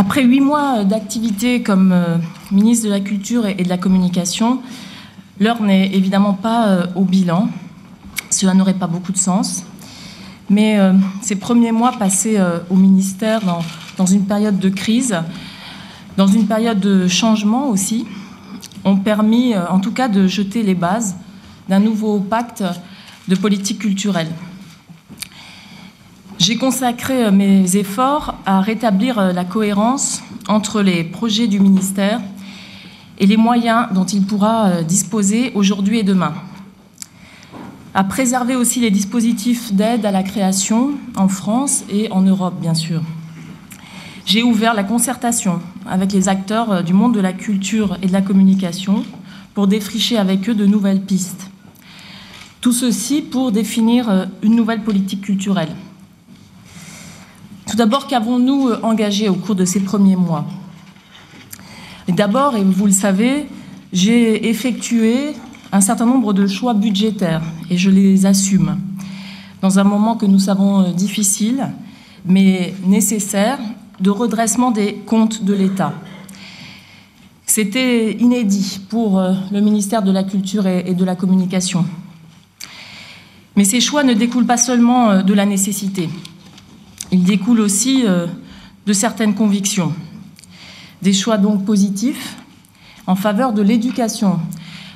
Après 8 mois d'activité comme ministre de la Culture et de la Communication, l'heure n'est évidemment pas au bilan. Cela n'aurait pas beaucoup de sens. Mais ces premiers mois passés au ministère dans une période de crise, dans une période de changement aussi, ont permis en tout cas de jeter les bases d'un nouveau pacte de politique culturelle. J'ai consacré mes efforts à rétablir la cohérence entre les projets du ministère et les moyens dont il pourra disposer aujourd'hui et demain. À préserver aussi les dispositifs d'aide à la création en France et en Europe, bien sûr. J'ai ouvert la concertation avec les acteurs du monde de la culture et de la communication pour défricher avec eux de nouvelles pistes. Tout ceci pour définir une nouvelle politique culturelle. Tout d'abord, qu'avons-nous engagé au cours de ces premiers mois ? D'abord, et vous le savez, j'ai effectué un certain nombre de choix budgétaires et je les assume dans un moment que nous savons difficile, mais nécessaire, de redressement des comptes de l'État. C'était inédit pour le ministère de la Culture et de la Communication. Mais ces choix ne découlent pas seulement de la nécessité. Ils découlent aussi de certaines convictions. Des choix donc positifs en faveur de l'éducation,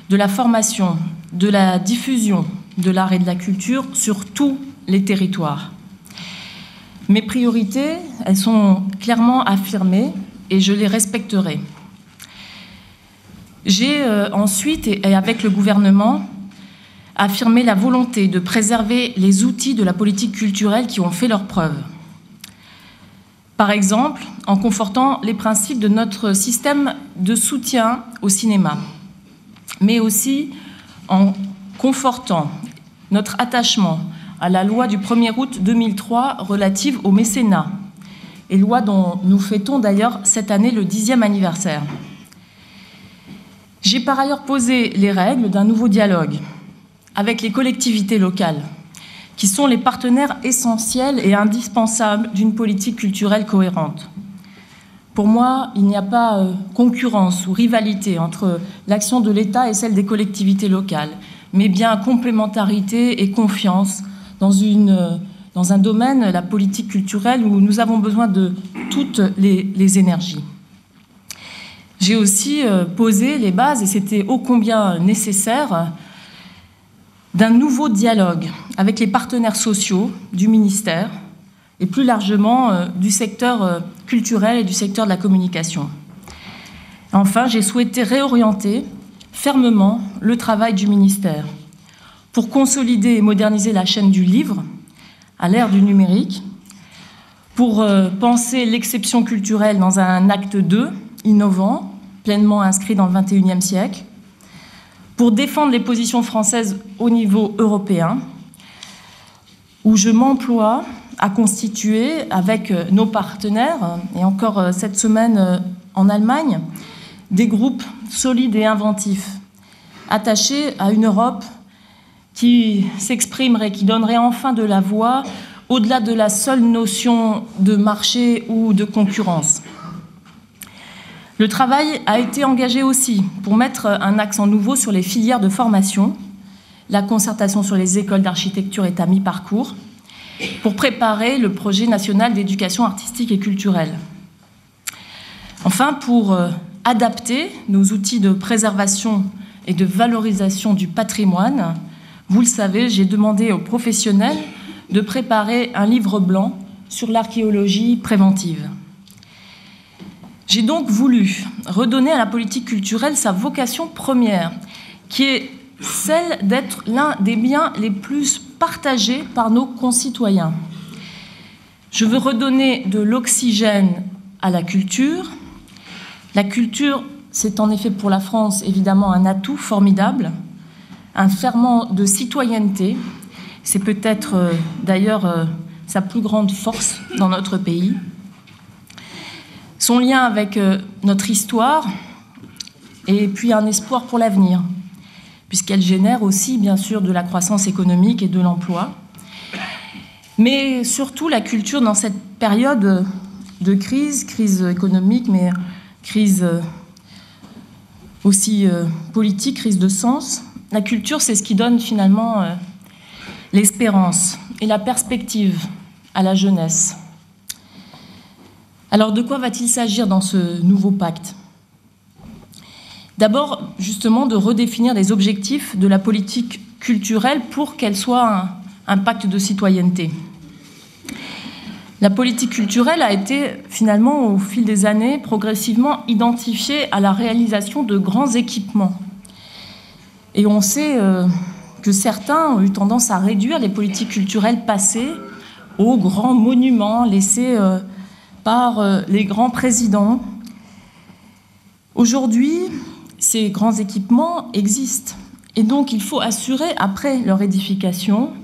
de la formation, de la diffusion de l'art et de la culture sur tous les territoires. Mes priorités, elles sont clairement affirmées et je les respecterai. J'ai ensuite, et avec le gouvernement, affirmé la volonté de préserver les outils de la politique culturelle qui ont fait leurs preuves. Par exemple, en confortant les principes de notre système de soutien au cinéma, mais aussi en confortant notre attachement à la loi du 1er août 2003 relative au mécénat, et loi dont nous fêtons d'ailleurs cette année le 10e anniversaire. J'ai par ailleurs posé les règles d'un nouveau dialogue avec les collectivités locales, qui sont les partenaires essentiels et indispensables d'une politique culturelle cohérente. Pour moi, il n'y a pas concurrence ou rivalité entre l'action de l'État et celle des collectivités locales, mais bien complémentarité et confiance dans un domaine, la politique culturelle, où nous avons besoin de toutes les énergies. J'ai aussi posé les bases, et c'était ô combien nécessaire, d'un nouveau dialogue avec les partenaires sociaux du ministère et plus largement du secteur culturel et du secteur de la communication. Enfin, j'ai souhaité réorienter fermement le travail du ministère pour consolider et moderniser la chaîne du livre à l'ère du numérique, pour penser l'exception culturelle dans un acte 2 innovant, pleinement inscrit dans le XXIe siècle, pour défendre les positions françaises au niveau européen, où je m'emploie à constituer avec nos partenaires, et encore cette semaine en Allemagne, des groupes solides et inventifs, attachés à une Europe qui s'exprimerait, qui donnerait enfin de la voix au-delà de la seule notion de marché ou de concurrence. Le travail a été engagé aussi pour mettre un accent nouveau sur les filières de formation. La concertation sur les écoles d'architecture est à mi-parcours pour préparer le projet national d'éducation artistique et culturelle. Enfin, pour adapter nos outils de préservation et de valorisation du patrimoine, vous le savez, j'ai demandé aux professionnels de préparer un livre blanc sur l'archéologie préventive. J'ai donc voulu redonner à la politique culturelle sa vocation première, qui est celle d'être l'un des biens les plus partagés par nos concitoyens. Je veux redonner de l'oxygène à la culture. La culture, c'est en effet pour la France évidemment un atout formidable, un ferment de citoyenneté. C'est peut-être d'ailleurs sa plus grande force dans notre pays. Son lien avec notre histoire et puis un espoir pour l'avenir, puisqu'elle génère aussi, bien sûr, de la croissance économique et de l'emploi. Mais surtout, la culture, dans cette période, de crise économique, mais crise aussi politique, crise de sens. La culture, c'est ce qui donne finalement l'espérance et la perspective à la jeunesse. Alors, de quoi va-t-il s'agir dans ce nouveau pacte ? D'abord, justement, de redéfinir les objectifs de la politique culturelle pour qu'elle soit un pacte de citoyenneté. La politique culturelle a été, finalement, au fil des années, progressivement identifiée à la réalisation de grands équipements. Et on sait que certains ont eu tendance à réduire les politiques culturelles passées aux grands monuments laissés par les grands présidents. Aujourd'hui, ces grands équipements existent. Et donc, il faut assurer, après leur édification,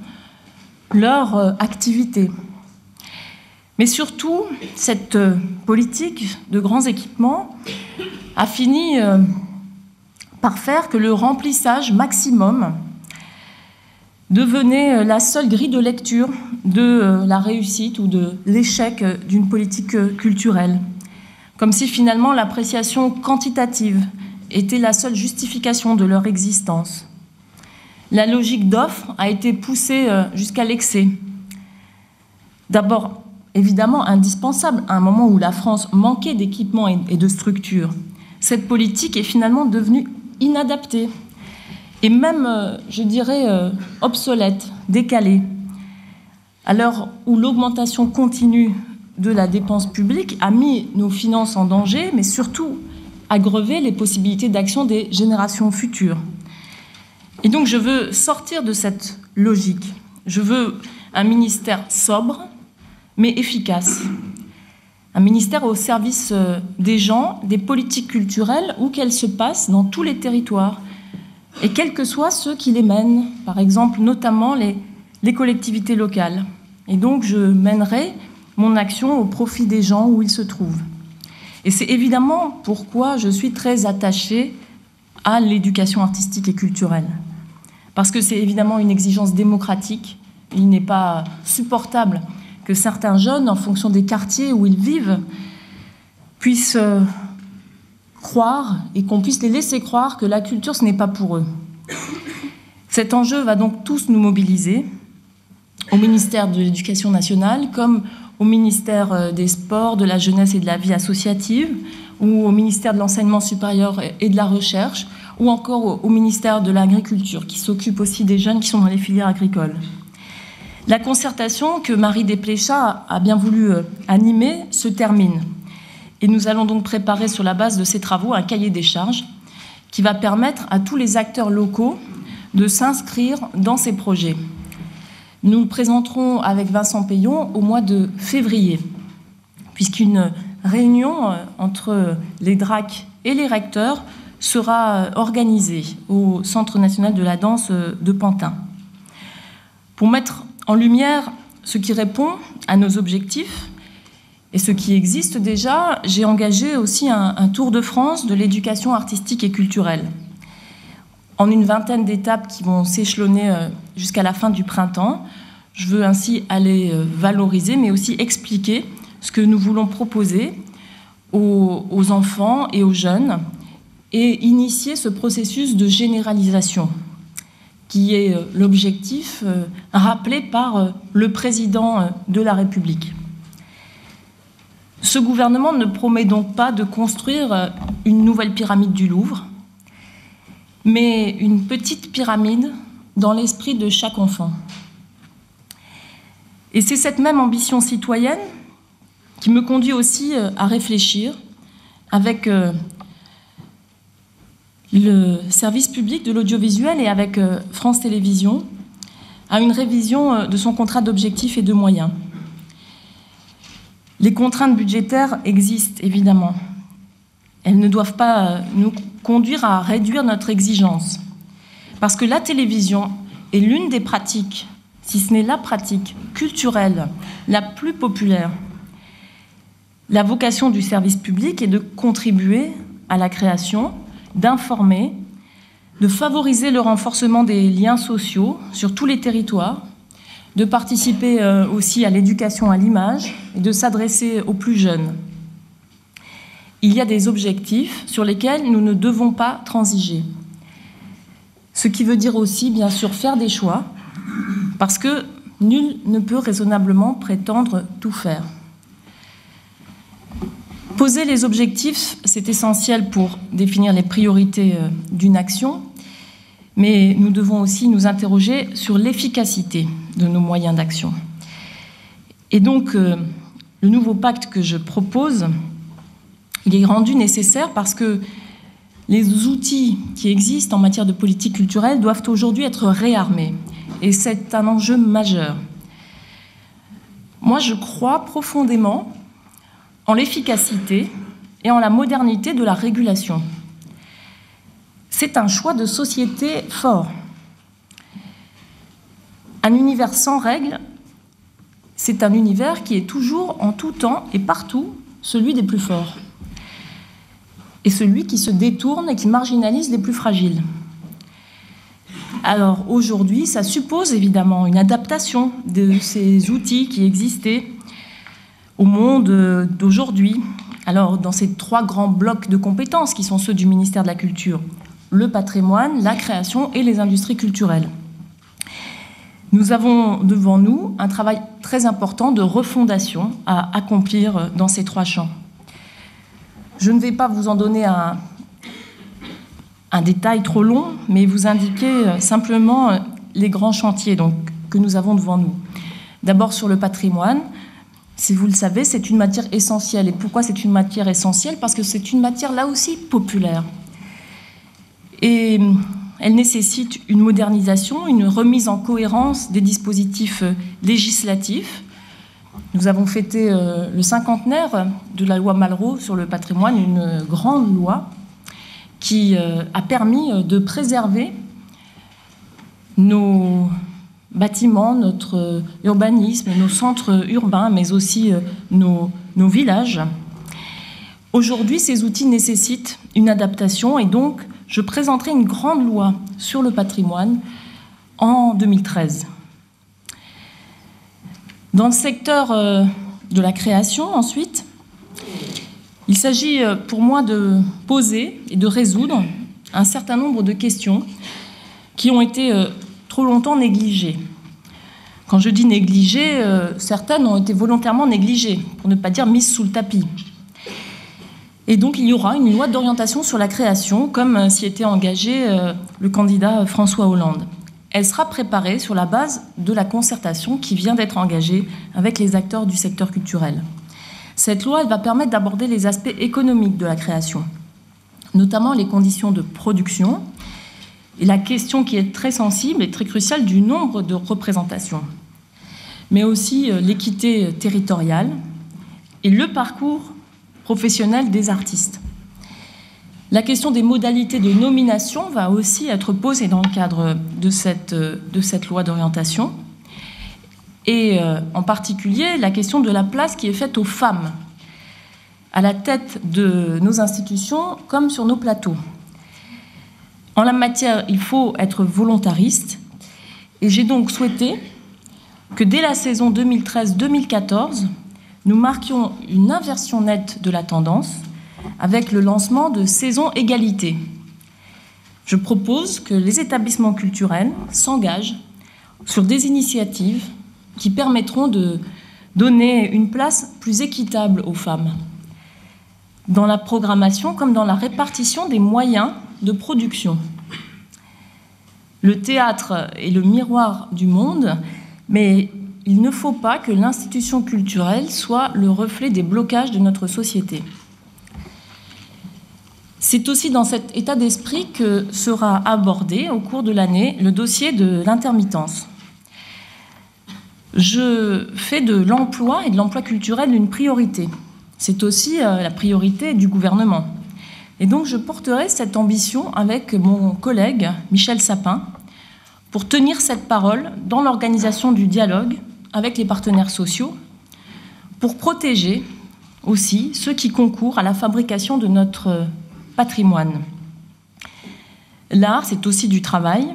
leur activité. Mais surtout, cette politique de grands équipements a fini par faire que le remplissage maximum devenait la seule grille de lecture de la réussite ou de l'échec d'une politique culturelle. Comme si finalement l'appréciation quantitative était la seule justification de leur existence. La logique d'offre a été poussée jusqu'à l'excès. D'abord, évidemment indispensable à un moment où la France manquait d'équipements et de structures. Cette politique est finalement devenue inadaptée et même, je dirais, obsolète, décalée. À l'heure où l'augmentation continue de la dépense publique a mis nos finances en danger, mais surtout a grevé les possibilités d'action des générations futures. Et donc je veux sortir de cette logique. Je veux un ministère sobre, mais efficace. Un ministère au service des gens, des politiques culturelles, où qu'elles se passent dans tous les territoires, et quels que soient ceux qui les mènent, par exemple notamment les collectivités locales. Et donc je mènerai mon action au profit des gens où ils se trouvent. Et c'est évidemment pourquoi je suis très attachée à l'éducation artistique et culturelle. Parce que c'est évidemment une exigence démocratique. Il n'est pas supportable que certains jeunes, en fonction des quartiers où ils vivent, puissent croire et qu'on puisse les laisser croire que la culture, ce n'est pas pour eux. Cet enjeu va donc tous nous mobiliser, au ministère de l'Éducation nationale, comme au ministère des Sports, de la Jeunesse et de la Vie associative, ou au ministère de l'Enseignement supérieur et de la Recherche, ou encore au ministère de l'Agriculture, qui s'occupe aussi des jeunes qui sont dans les filières agricoles. La concertation que Marie Desplechat a bien voulu animer se termine. Et nous allons donc préparer sur la base de ces travaux un cahier des charges qui va permettre à tous les acteurs locaux de s'inscrire dans ces projets. Nous le présenterons avec Vincent Payon au mois de février, puisqu'une réunion entre les DRAC et les recteurs sera organisée au Centre national de la danse de Pantin. Pour mettre en lumière ce qui répond à nos objectifs et ce qui existe déjà, j'ai engagé aussi un tour de France de l'éducation artistique et culturelle, en une vingtaine d'étapes qui vont s'échelonner jusqu'à la fin du printemps. Je veux ainsi aller valoriser, mais aussi expliquer ce que nous voulons proposer aux enfants et aux jeunes et initier ce processus de généralisation qui est l'objectif rappelé par le président de la République. Ce gouvernement ne promet donc pas de construire une nouvelle pyramide du Louvre, mais une petite pyramide dans l'esprit de chaque enfant. Et c'est cette même ambition citoyenne qui me conduit aussi à réfléchir avec le service public de l'audiovisuel et avec France Télévisions à une révision de son contrat d'objectifs et de moyens. Les contraintes budgétaires existent, évidemment. Elles ne doivent pas nous conduire à réduire notre exigence. Parce que la télévision est l'une des pratiques, si ce n'est la pratique culturelle la plus populaire. La vocation du service public est de contribuer à la création, d'informer, de favoriser le renforcement des liens sociaux sur tous les territoires, de participer aussi à l'éducation à l'image et de s'adresser aux plus jeunes. Il y a des objectifs sur lesquels nous ne devons pas transiger. Ce qui veut dire aussi, bien sûr, faire des choix, parce que nul ne peut raisonnablement prétendre tout faire. Poser les objectifs, c'est essentiel pour définir les priorités d'une action, mais nous devons aussi nous interroger sur l'efficacité de nos moyens d'action. Et donc, le nouveau pacte que je propose, il est rendu nécessaire parce que les outils qui existent en matière de politique culturelle doivent aujourd'hui être réarmés. Et c'est un enjeu majeur. Moi, je crois profondément en l'efficacité et en la modernité de la régulation. C'est un choix de société fort. Un univers sans règles, c'est un univers qui est toujours, en tout temps et partout, celui des plus forts. Et celui qui se détourne et qui marginalise les plus fragiles. Alors aujourd'hui, ça suppose évidemment une adaptation de ces outils qui existaient au monde d'aujourd'hui. Alors dans ces 3 grands blocs de compétences qui sont ceux du ministère de la Culture, le patrimoine, la création et les industries culturelles. Nous avons devant nous un travail très important de refondation à accomplir dans ces 3 champs. Je ne vais pas vous en donner un détail trop long, mais vous indiquer simplement les grands chantiers que nous avons devant nous. D'abord sur le patrimoine, si vous le savez, c'est une matière essentielle. Et pourquoi c'est une matière essentielle? Parce que c'est une matière là aussi populaire. Et elle nécessite une modernisation, une remise en cohérence des dispositifs législatifs. Nous avons fêté le 50aire de la loi Malraux sur le patrimoine, une grande loi qui a permis de préserver nos bâtiments, notre urbanisme, nos centres urbains, mais aussi nos villages. Aujourd'hui, ces outils nécessitent une adaptation et donc je présenterai une grande loi sur le patrimoine en 2013. Dans le secteur de la création, ensuite, il s'agit pour moi de poser et de résoudre un certain nombre de questions qui ont été trop longtemps négligées. Quand je dis négligées, certaines ont été volontairement négligées, pour ne pas dire mises sous le tapis. Et donc il y aura une loi d'orientation sur la création, comme s'y était engagé le candidat François Hollande. Elle sera préparée sur la base de la concertation qui vient d'être engagée avec les acteurs du secteur culturel. Cette loi, elle va permettre d'aborder les aspects économiques de la création, notamment les conditions de production et la question qui est très sensible et très cruciale du nombre de représentations, mais aussi l'équité territoriale et le parcours professionnel des artistes. La question des modalités de nomination va aussi être posée dans le cadre de cette loi d'orientation. Et en particulier, la question de la place qui est faite aux femmes à la tête de nos institutions comme sur nos plateaux. En la matière, il faut être volontariste. Et j'ai donc souhaité que dès la saison 2013-2014, nous marquions une inversion nette de la tendance avec le lancement de Saison Égalité. Je propose que les établissements culturels s'engagent sur des initiatives qui permettront de donner une place plus équitable aux femmes, dans la programmation comme dans la répartition des moyens de production. Le théâtre est le miroir du monde, mais il ne faut pas que l'institution culturelle soit le reflet des blocages de notre société. C'est aussi dans cet état d'esprit que sera abordé au cours de l'année le dossier de l'intermittence. Je fais de l'emploi et de l'emploi culturel une priorité. C'est aussi la priorité du gouvernement. Et donc je porterai cette ambition avec mon collègue Michel Sapin pour tenir cette parole dans l'organisation du dialogue avec les partenaires sociaux, pour protéger aussi ceux qui concourent à la fabrication de notre patrimoine. L'art, c'est aussi du travail,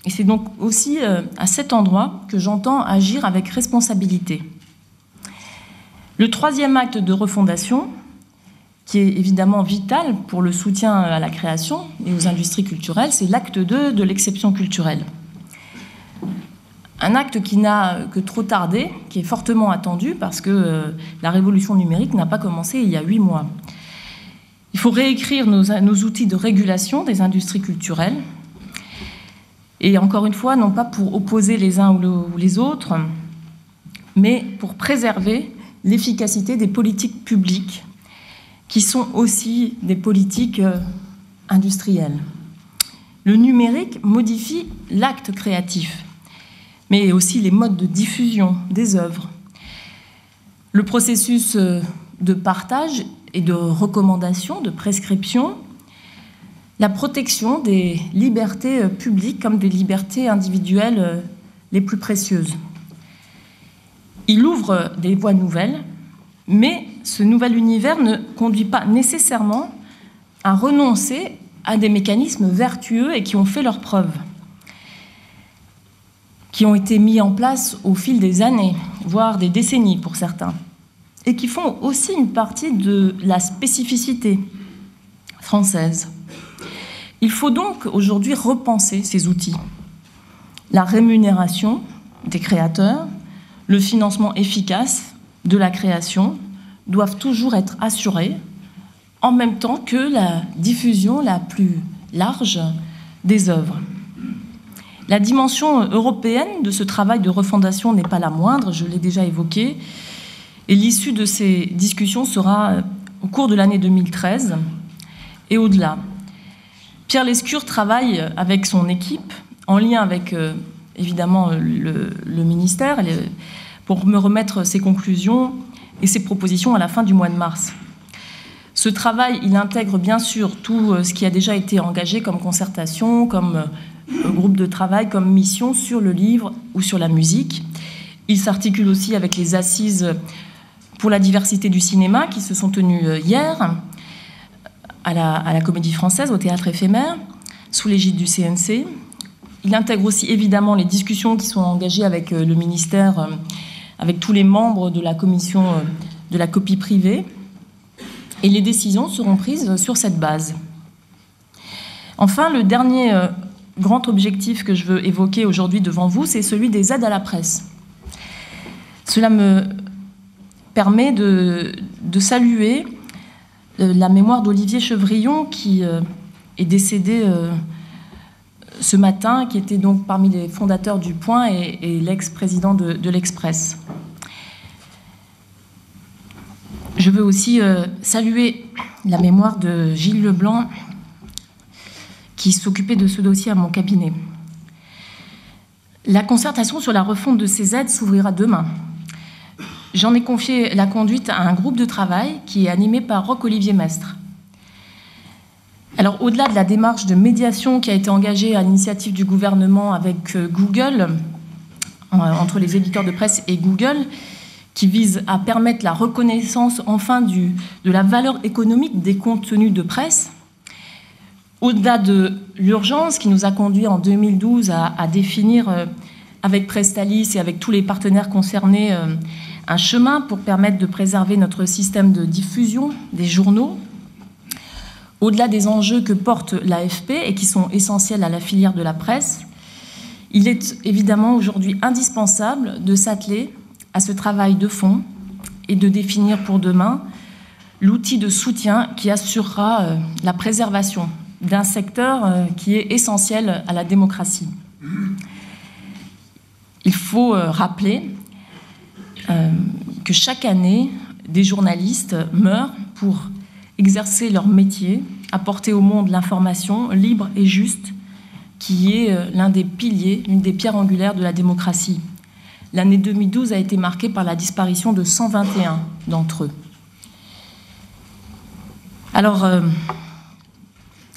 Et c'est donc aussi à cet endroit que j'entends agir avec responsabilité. Le troisième acte de refondation, qui est évidemment vital pour le soutien à la création et aux industries culturelles, c'est l'acte 2 de l'exception culturelle. Un acte qui n'a que trop tardé, qui est fortement attendu parce que la révolution numérique n'a pas commencé il y a 8 mois. Il faut réécrire nos outils de régulation des industries culturelles. Et encore une fois, non pas pour opposer les uns ou les autres, mais pour préserver l'efficacité des politiques publiques, qui sont aussi des politiques industrielles. Le numérique modifie l'acte créatif, mais aussi les modes de diffusion des œuvres. Le processus de partage et de recommandation, de prescription, la protection des libertés publiques comme des libertés individuelles les plus précieuses. Il ouvre des voies nouvelles, mais ce nouvel univers ne conduit pas nécessairement à renoncer à des mécanismes vertueux et qui ont fait leurs preuves, qui ont été mis en place au fil des années, voire des décennies pour certains, et qui font aussi une partie de la spécificité française. Il faut donc aujourd'hui repenser ces outils. La rémunération des créateurs, le financement efficace de la création doivent toujours être assurés en même temps que la diffusion la plus large des œuvres. La dimension européenne de ce travail de refondation n'est pas la moindre, je l'ai déjà évoqué, et l'issue de ces discussions sera au cours de l'année 2013 et au-delà. Pierre Lescure travaille avec son équipe, en lien avec évidemment le ministère, pour me remettre ses conclusions et ses propositions à la fin du mois de mars. Ce travail, il intègre bien sûr tout ce qui a déjà été engagé comme concertation, comme groupe de travail, comme mission sur le livre ou sur la musique. Il s'articule aussi avec les assises pour la diversité du cinéma qui se sont tenues hier à la Comédie Française, au Théâtre Éphémère, sous l'égide du CNC. Il intègre aussi évidemment les discussions qui sont engagées avec le ministère, avec tous les membres de la commission de la copie privée. Et les décisions seront prises sur cette base. Enfin, le dernier grand objectif que je veux évoquer aujourd'hui devant vous, c'est celui des aides à la presse. Cela me permet de saluer la mémoire d'Olivier Chevrillon, qui est décédé ce matin, qui était donc parmi les fondateurs du Point et l'ex-président de l'Express. Je veux aussi saluer la mémoire de Gilles Leblanc, qui s'occupait de ce dossier à mon cabinet. La concertation sur la refonte de ces aides s'ouvrira demain. J'en ai confié la conduite à un groupe de travail qui est animé par Roch-Olivier Mestre. Alors, au-delà de la démarche de médiation qui a été engagée à l'initiative du gouvernement avec Google, entre les éditeurs de presse et Google, qui vise à permettre la reconnaissance enfin de la valeur économique des contenus de presse, au-delà de l'urgence qui nous a conduit en 2012 à définir avec Prestalis et avec tous les partenaires concernés un chemin pour permettre de préserver notre système de diffusion des journaux, au-delà des enjeux que porte l'AFP et qui sont essentiels à la filière de la presse, il est évidemment aujourd'hui indispensable de s'atteler à ce travail de fond et de définir pour demain l'outil de soutien qui assurera la préservation d'un secteur qui est essentiel à la démocratie. Il faut rappeler que chaque année, des journalistes meurent pour exercer leur métier, apporter au monde l'information libre et juste, qui est l'un des piliers, l'une des pierres angulaires de la démocratie. L'année 2012 a été marquée par la disparition de 121 d'entre eux. Alors,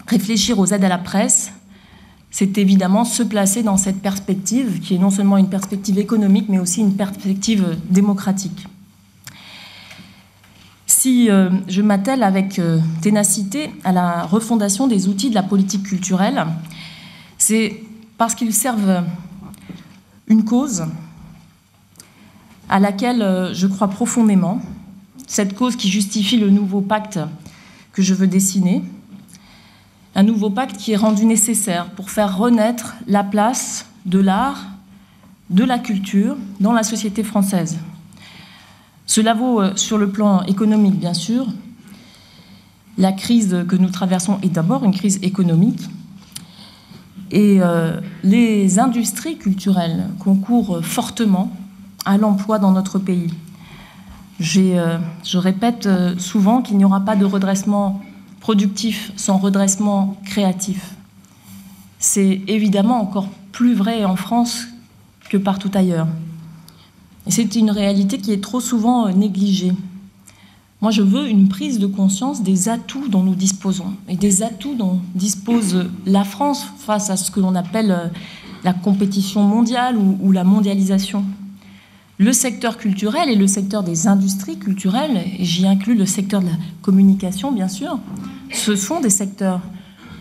réfléchir aux aides à la presse, c'est évidemment se placer dans cette perspective, qui est non seulement une perspective économique, mais aussi une perspective démocratique. Si je m'attelle avec ténacité à la refondation des outils de la politique culturelle, c'est parce qu'ils servent une cause à laquelle je crois profondément, cette cause qui justifie le nouveau pacte que je veux dessiner, un nouveau pacte qui est rendu nécessaire pour faire renaître la place de l'art, de la culture dans la société française. Cela vaut sur le plan économique, bien sûr. La crise que nous traversons est d'abord une crise économique. Et les industries culturelles concourent fortement à l'emploi dans notre pays. Je répète souvent qu'il n'y aura pas de redressement productif sans redressement créatif. C'est évidemment encore plus vrai en France que partout ailleurs. Et c'est une réalité qui est trop souvent négligée. Moi, je veux une prise de conscience des atouts dont nous disposons et des atouts dont dispose la France face à ce que l'on appelle la compétition mondiale ou la mondialisation. Le secteur culturel et le secteur des industries culturelles, et j'y inclus le secteur de la communication, bien sûr, ce sont des secteurs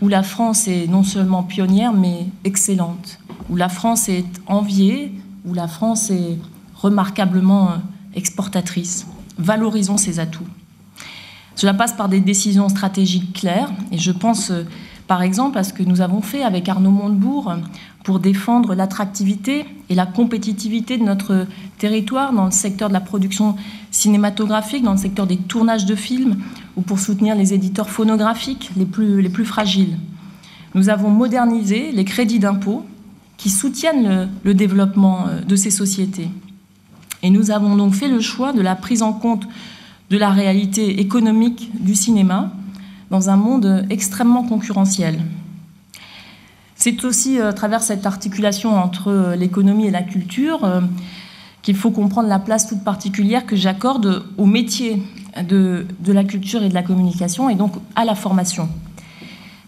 où la France est non seulement pionnière, mais excellente, où la France est enviée, où la France est remarquablement exportatrice. Valorisons ces atouts. Cela passe par des décisions stratégiques claires, et je pense par exemple à ce que nous avons fait avec Arnaud Montebourg pour défendre l'attractivité et la compétitivité de notre territoire dans le secteur de la production cinématographique, dans le secteur des tournages de films, ou pour soutenir les éditeurs phonographiques les plus fragiles. Nous avons modernisé les crédits d'impôt qui soutiennent le développement de ces sociétés. Et nous avons donc fait le choix de la prise en compte de la réalité économique du cinéma dans un monde extrêmement concurrentiel. C'est aussi à travers cette articulation entre l'économie et la culture qu'il faut comprendre la place toute particulière que j'accorde au métier de la culture et de la communication, et donc à la formation.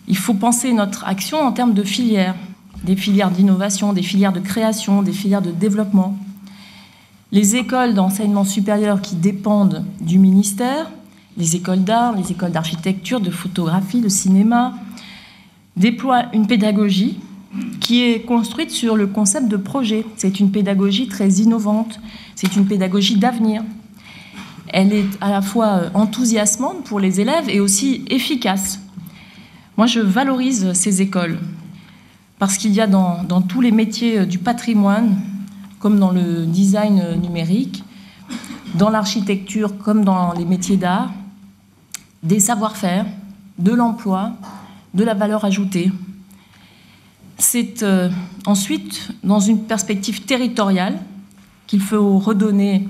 Il faut penser notre action en termes de filières, des filières d'innovation, des filières de création, des filières de développement. Les écoles d'enseignement supérieur qui dépendent du ministère, les écoles d'art, les écoles d'architecture, de photographie, de cinéma, déploient une pédagogie qui est construite sur le concept de projet. C'est une pédagogie très innovante, c'est une pédagogie d'avenir. Elle est à la fois enthousiasmante pour les élèves et aussi efficace. Moi, je valorise ces écoles parce qu'il y a dans tous les métiers du patrimoine, comme dans le design numérique, dans l'architecture comme dans les métiers d'art, des savoir-faire, de l'emploi, de la valeur ajoutée. C'est ensuite dans une perspective territoriale qu'il faut redonner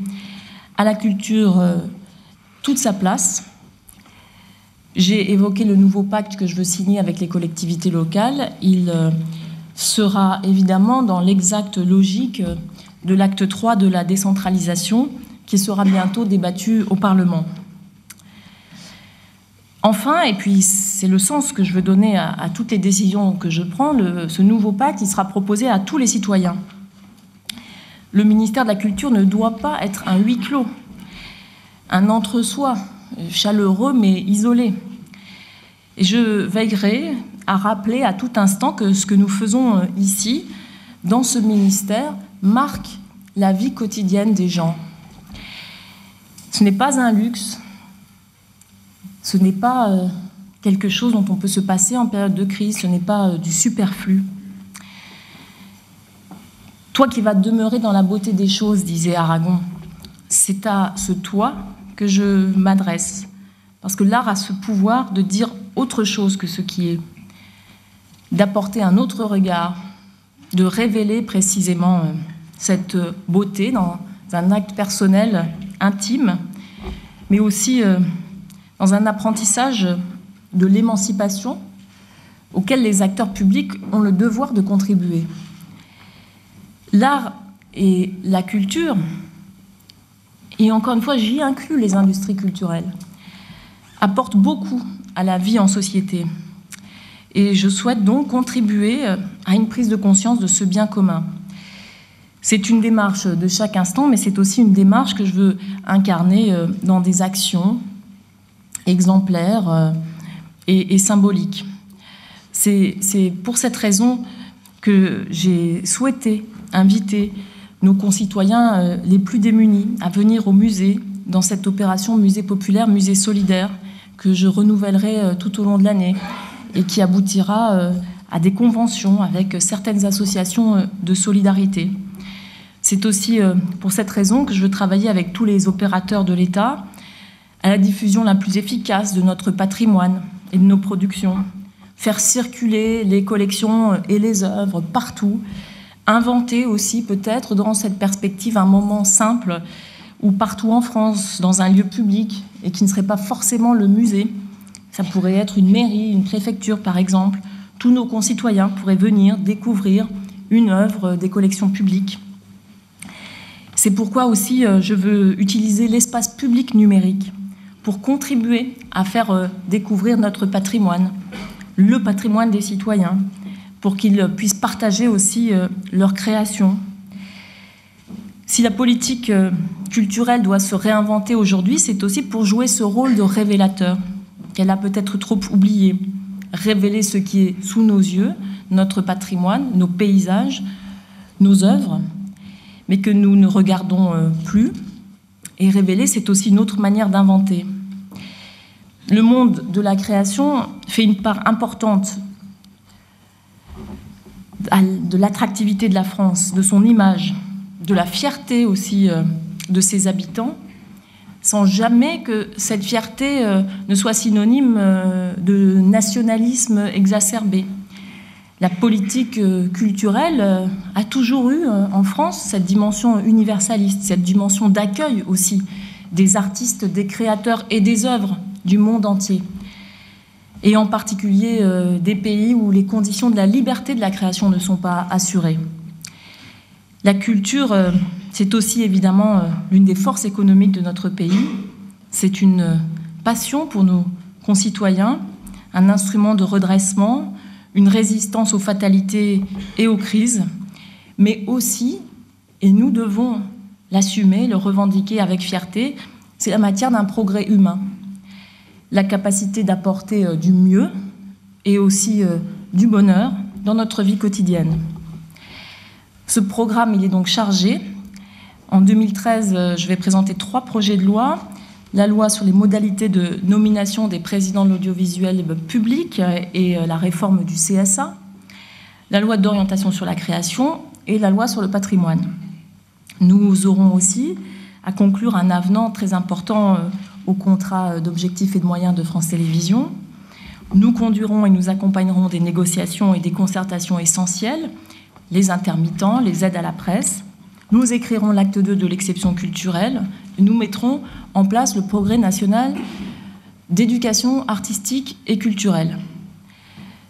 à la culture toute sa place. J'ai évoqué le nouveau pacte que je veux signer avec les collectivités locales. Il sera évidemment dans l'exacte logique de l'acte 3 de la décentralisation qui sera bientôt débattu au Parlement. Enfin, et puis c'est le sens que je veux donner à toutes les décisions que je prends, ce nouveau pacte, il sera proposé à tous les citoyens. Le ministère de la Culture ne doit pas être un huis clos, un entre-soi, chaleureux mais isolé. Et je veillerai à rappeler à tout instant que ce que nous faisons ici, dans ce ministère, marque la vie quotidienne des gens. Ce n'est pas un luxe, ce n'est pas quelque chose dont on peut se passer en période de crise, ce n'est pas du superflu. Toi qui vas demeurer dans la beauté des choses, disait Aragon, c'est à ce toi que je m'adresse. Parce que l'art a ce pouvoir de dire autre chose que ce qui est, d'apporter un autre regard, de révéler précisément cette beauté dans un acte personnel intime, mais aussi dans un apprentissage de l'émancipation auquel les acteurs publics ont le devoir de contribuer. L'art et la culture, et encore une fois, j'y inclus les industries culturelles, apportent beaucoup à la vie en société. Et je souhaite donc contribuer à une prise de conscience de ce bien commun. C'est une démarche de chaque instant, mais c'est aussi une démarche que je veux incarner dans des actions exemplaires et symboliques. C'est pour cette raison que j'ai souhaité inviter nos concitoyens les plus démunis à venir au musée, dans cette opération Musée populaire, Musée solidaire, que je renouvellerai tout au long de l'année et qui aboutira à des conventions avec certaines associations de solidarité. C'est aussi pour cette raison que je veux travailler avec tous les opérateurs de l'État à la diffusion la plus efficace de notre patrimoine et de nos productions, faire circuler les collections et les œuvres partout, inventer aussi peut-être dans cette perspective un moment simple ou partout en France, dans un lieu public, et qui ne serait pas forcément le musée. Ça pourrait être une mairie, une préfecture par exemple. Tous nos concitoyens pourraient venir découvrir une œuvre des collections publiques. C'est pourquoi aussi je veux utiliser l'espace public numérique pour contribuer à faire découvrir notre patrimoine, le patrimoine des citoyens, pour qu'ils puissent partager aussi leur création. Si la politique culturelle doit se réinventer aujourd'hui, c'est aussi pour jouer ce rôle de révélateur, qu'elle a peut-être trop oublié. Révéler ce qui est sous nos yeux, notre patrimoine, nos paysages, nos œuvres, mais que nous ne regardons plus. Et révéler, c'est aussi une autre manière d'inventer. Le monde de la création fait une part importante de l'attractivité de la France, de son image, de la fierté aussi de ses habitants, sans jamais que cette fierté ne soit synonyme de nationalisme exacerbé. La politique culturelle a toujours eu en France cette dimension universaliste, cette dimension d'accueil aussi des artistes, des créateurs et des œuvres du monde entier. Et en particulier des pays où les conditions de la liberté de la création ne sont pas assurées. La culture, c'est aussi évidemment l'une des forces économiques de notre pays. C'est une passion pour nos concitoyens, un instrument de redressement, une résistance aux fatalités et aux crises, mais aussi, et nous devons l'assumer, le revendiquer avec fierté, c'est la matière d'un progrès humain. La capacité d'apporter du mieux et aussi du bonheur dans notre vie quotidienne. Ce programme, il est donc chargé. En 2013, je vais présenter 3 projets de loi. La loi sur les modalités de nomination des présidents de l'audiovisuel public et la réforme du CSA, la loi d'orientation sur la création et la loi sur le patrimoine. Nous aurons aussi à conclure un avenant très important au contrat d'objectifs et de moyens de France Télévisions. Nous conduirons et nous accompagnerons des négociations et des concertations essentielles, les intermittents, les aides à la presse. Nous écrirons l'acte 2 de l'exception culturelle. Nous mettrons en place le progrès national d'éducation artistique et culturelle.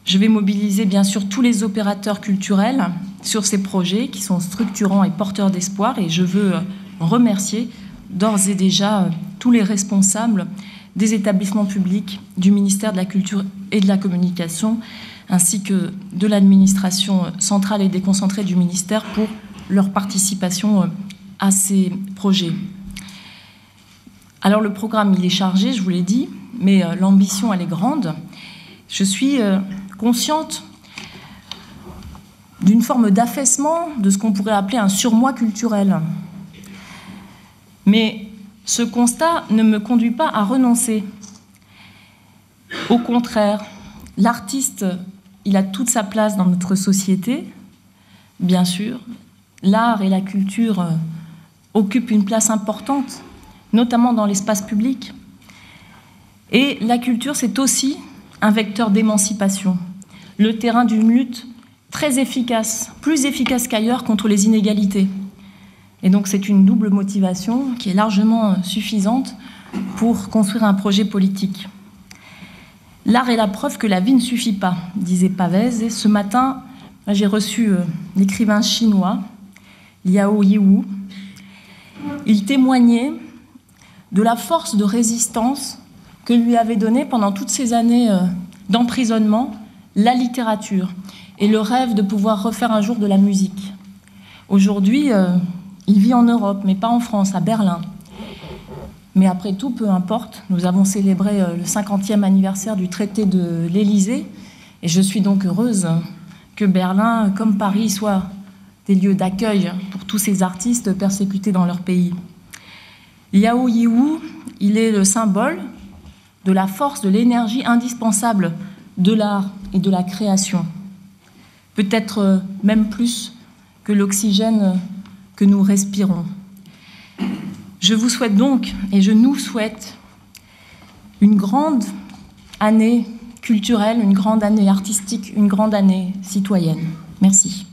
Je vais mobiliser bien sûr tous les opérateurs culturels sur ces projets qui sont structurants et porteurs d'espoir, et je veux remercier d'ores et déjà tous les responsables des établissements publics du ministère de la Culture et de la Communication, ainsi que de l'administration centrale et déconcentrée du ministère pour leur participation à ces projets. Alors le programme, il est chargé, je vous l'ai dit, mais l'ambition, elle est grande. Je suis consciente d'une forme d'affaissement de ce qu'on pourrait appeler un surmoi culturel. Mais ce constat ne me conduit pas à renoncer. Au contraire, l'artiste, il a toute sa place dans notre société, bien sûr. L'art et la culture occupent une place importante, notamment dans l'espace public. Et la culture, c'est aussi un vecteur d'émancipation, le terrain d'une lutte très efficace, plus efficace qu'ailleurs contre les inégalités. Et donc c'est une double motivation qui est largement suffisante pour construire un projet politique. L'art est la preuve que la vie ne suffit pas, disait Pavès. Et ce matin, j'ai reçu l'écrivain chinois Liao Yiwu. Il témoignait de la force de résistance que lui avait donnée pendant toutes ces années d'emprisonnement la littérature et le rêve de pouvoir refaire un jour de la musique. Aujourd'hui, il vit en Europe, mais pas en France, à Berlin. Mais après tout, peu importe, nous avons célébré le 50e anniversaire du traité de l'Élysée, et je suis donc heureuse que Berlin, comme Paris, soient des lieux d'accueil pour tous ces artistes persécutés dans leur pays. Liao Yiwu, il est le symbole de la force, de l'énergie indispensable de l'art et de la création. Peut-être même plus que l'oxygène que nous respirons. Je vous souhaite donc, et je nous souhaite, une grande année culturelle, une grande année artistique, une grande année citoyenne. Merci.